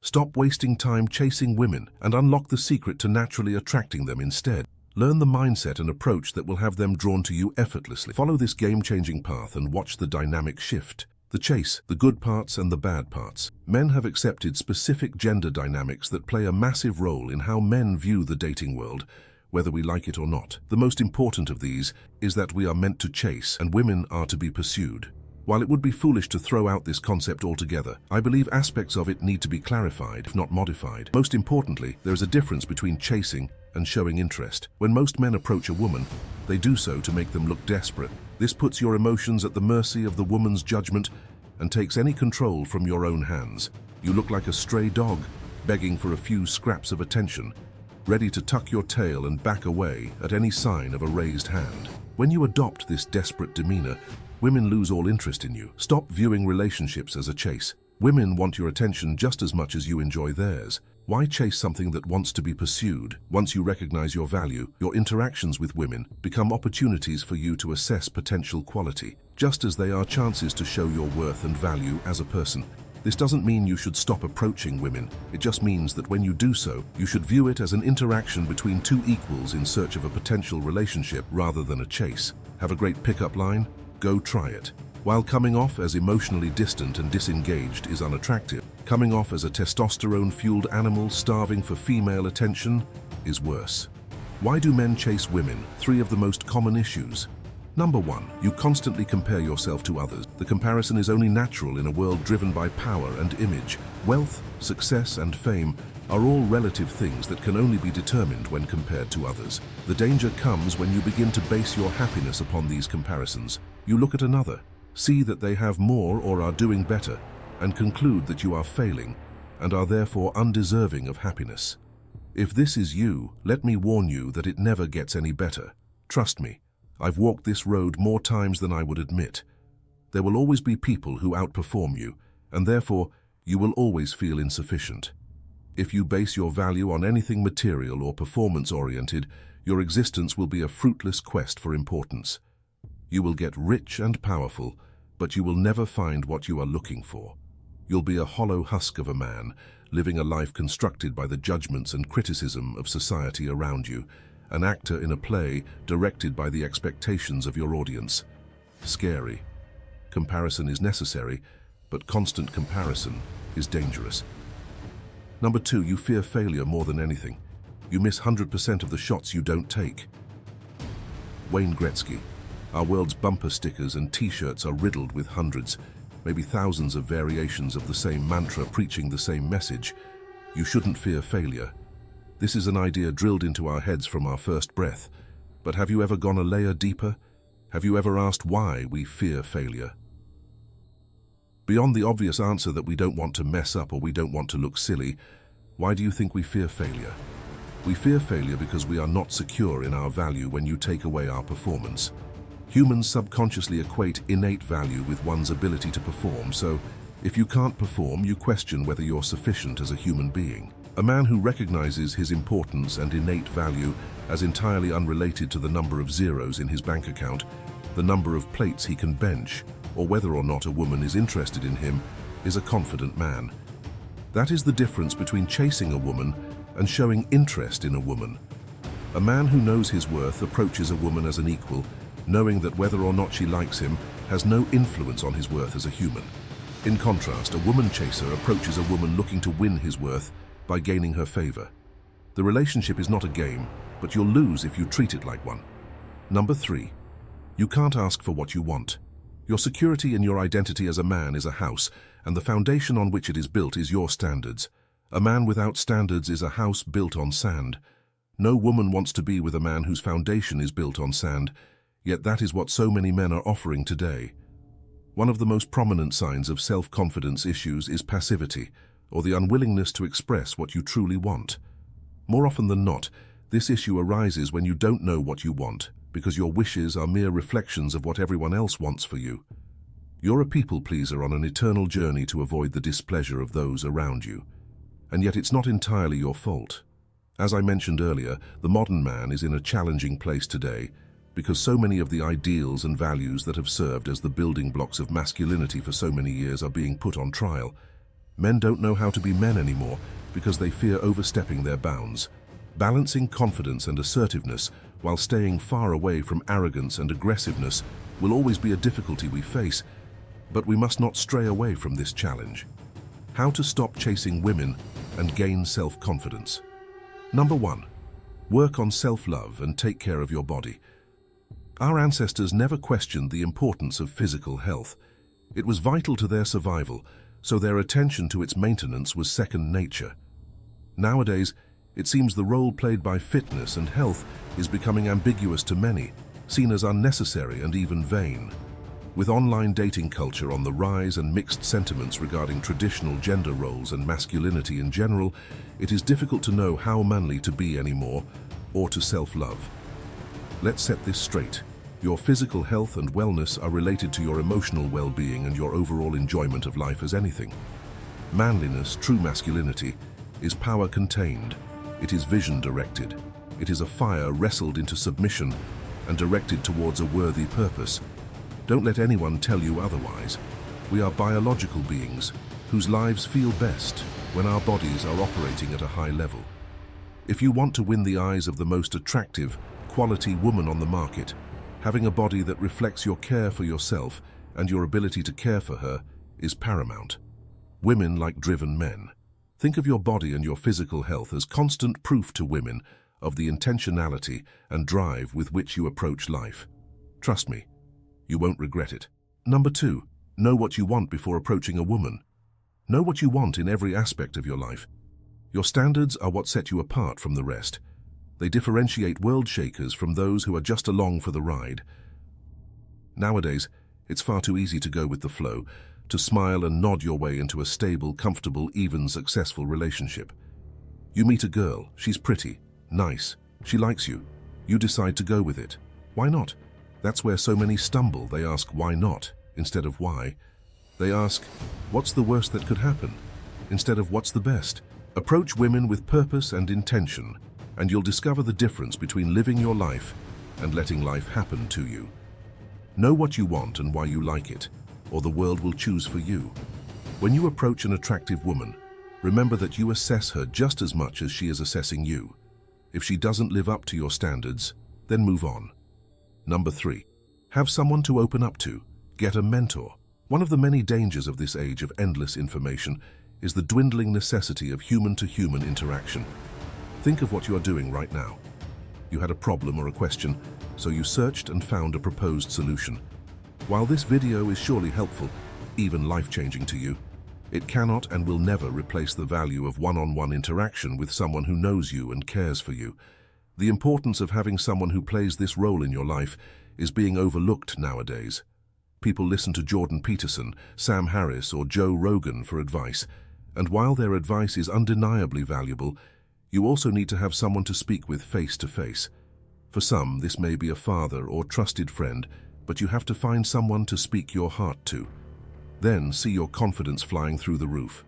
Stop wasting time chasing women and unlock the secret to naturally attracting them instead. Learn the mindset and approach that will have them drawn to you effortlessly. Follow this game-changing path and watch the dynamic shift. The chase, the good parts and the bad parts. Men have accepted specific gender dynamics that play a massive role in how men view the dating world, whether we like it or not. The most important of these is that we are meant to chase and women are to be pursued. While it would be foolish to throw out this concept altogether, I believe aspects of it need to be clarified, if not modified. Most importantly, there is a difference between chasing and showing interest. When most men approach a woman, they do so to make them look desperate. This puts your emotions at the mercy of the woman's judgment and takes any control from your own hands. You look like a stray dog, begging for a few scraps of attention, ready to tuck your tail and back away at any sign of a raised hand. When you adopt this desperate demeanor, women lose all interest in you. Stop viewing relationships as a chase. Women want your attention just as much as you enjoy theirs. Why chase something that wants to be pursued? Once you recognize your value, your interactions with women become opportunities for you to assess potential quality, just as they are chances to show your worth and value as a person. This doesn't mean you should stop approaching women. It just means that when you do so, you should view it as an interaction between two equals in search of a potential relationship rather than a chase. Have a great pickup line? Go try it. While coming off as emotionally distant and disengaged is unattractive, coming off as a testosterone-fueled animal starving for female attention is worse. Why do men chase women? 3 of the most common issues. Number 1, you constantly compare yourself to others. The comparison is only natural in a world driven by power and image. Wealth, success, and fame are all relative things that can only be determined when compared to others. The danger comes when you begin to base your happiness upon these comparisons. You look at another, see that they have more or are doing better, and conclude that you are failing and are therefore undeserving of happiness. If this is you, let me warn you that it never gets any better. Trust me. I've walked this road more times than I would admit. There will always be people who outperform you, and therefore you will always feel insufficient. If you base your value on anything material or performance-oriented, your existence will be a fruitless quest for importance. You will get rich and powerful, but you will never find what you are looking for. You'll be a hollow husk of a man, living a life constructed by the judgments and criticism of society around you, an actor in a play directed by the expectations of your audience. Scary. Comparison is necessary, but constant comparison is dangerous. Number 2, you fear failure more than anything. You miss 100% of the shots you don't take. Wayne Gretzky. Our world's bumper stickers and t-shirts are riddled with hundreds, maybe thousands of variations of the same mantra preaching the same message. You shouldn't fear failure. This is an idea drilled into our heads from our first breath. But have you ever gone a layer deeper? Have you ever asked why we fear failure? Beyond the obvious answer that we don't want to mess up or we don't want to look silly, why do you think we fear failure? We fear failure because we are not secure in our value when you take away our performance. Humans subconsciously equate innate value with one's ability to perform, so if you can't perform, you question whether you're sufficient as a human being. A man who recognizes his importance and innate value as entirely unrelated to the number of zeros in his bank account, the number of plates he can bench, or whether or not a woman is interested in him, is a confident man. That is the difference between chasing a woman and showing interest in a woman. A man who knows his worth approaches a woman as an equal, knowing that whether or not she likes him has no influence on his worth as a human. In contrast, a woman chaser approaches a woman looking to win his worth by gaining her favor. The relationship is not a game, but you'll lose if you treat it like one. Number 3, you can't ask for what you want. Your security in your identity as a man is a house, and the foundation on which it is built is your standards. A man without standards is a house built on sand. No woman wants to be with a man whose foundation is built on sand, yet that is what so many men are offering today. One of the most prominent signs of self-confidence issues is passivity, or the unwillingness to express what you truly want. More often than not, this issue arises when you don't know what you want, because your wishes are mere reflections of what everyone else wants for you. You're a people-pleaser on an eternal journey to avoid the displeasure of those around you. And yet it's not entirely your fault. As I mentioned earlier, the modern man is in a challenging place today, because so many of the ideals and values that have served as the building blocks of masculinity for so many years are being put on trial. Men don't know how to be men anymore because they fear overstepping their bounds. Balancing confidence and assertiveness while staying far away from arrogance and aggressiveness will always be a difficulty we face, but we must not stray away from this challenge. How to stop chasing women and gain self-confidence. Number 1. Work on self-love and take care of your body. Our ancestors never questioned the importance of physical health. It was vital to their survival, so their attention to its maintenance was second nature. Nowadays, it seems the role played by fitness and health is becoming ambiguous to many, seen as unnecessary and even vain. With online dating culture on the rise and mixed sentiments regarding traditional gender roles and masculinity in general, it is difficult to know how manly to be anymore or to self-love. Let's set this straight. Your physical health and wellness are related to your emotional well-being and your overall enjoyment of life as anything. Manliness, true masculinity, is power contained. It is vision directed. It is a fire wrestled into submission and directed towards a worthy purpose. Don't let anyone tell you otherwise. We are biological beings whose lives feel best when our bodies are operating at a high level. If you want to win the eyes of the most attractive, quality woman on the market, having a body that reflects your care for yourself and your ability to care for her is paramount. Women like driven men. Think of your body and your physical health as constant proof to women of the intentionality and drive with which you approach life. Trust me, you won't regret it. Number 2, know what you want before approaching a woman. Know what you want in every aspect of your life. Your standards are what set you apart from the rest. They differentiate world shakers from those who are just along for the ride. Nowadays, it's far too easy to go with the flow, to smile and nod your way into a stable, comfortable, even successful relationship. You meet a girl, she's pretty, nice, she likes you. You decide to go with it. Why not? That's where so many stumble. They ask why not instead of why. They ask, what's the worst that could happen instead of what's the best. Approach women with purpose and intention, and you'll discover the difference between living your life and letting life happen to you. Know what you want and why you like it, or the world will choose for you. When you approach an attractive woman, remember that you assess her just as much as she is assessing you. If she doesn't live up to your standards, then move on. Number 3, have someone to open up to. Get a mentor. One of the many dangers of this age of endless information is the dwindling necessity of human-to-human interaction. Think of what you are doing right now. You had a problem or a question, so you searched and found a proposed solution. While this video is surely helpful, even life-changing to you, it cannot and will never replace the value of one-on-one interaction with someone who knows you and cares for you. The importance of having someone who plays this role in your life is being overlooked nowadays. People listen to Jordan Peterson, Sam Harris, or Joe Rogan for advice, and while their advice is undeniably valuable, you also need to have someone to speak with face to face. For some, this may be a father or trusted friend, but you have to find someone to speak your heart to. Then see your confidence flying through the roof.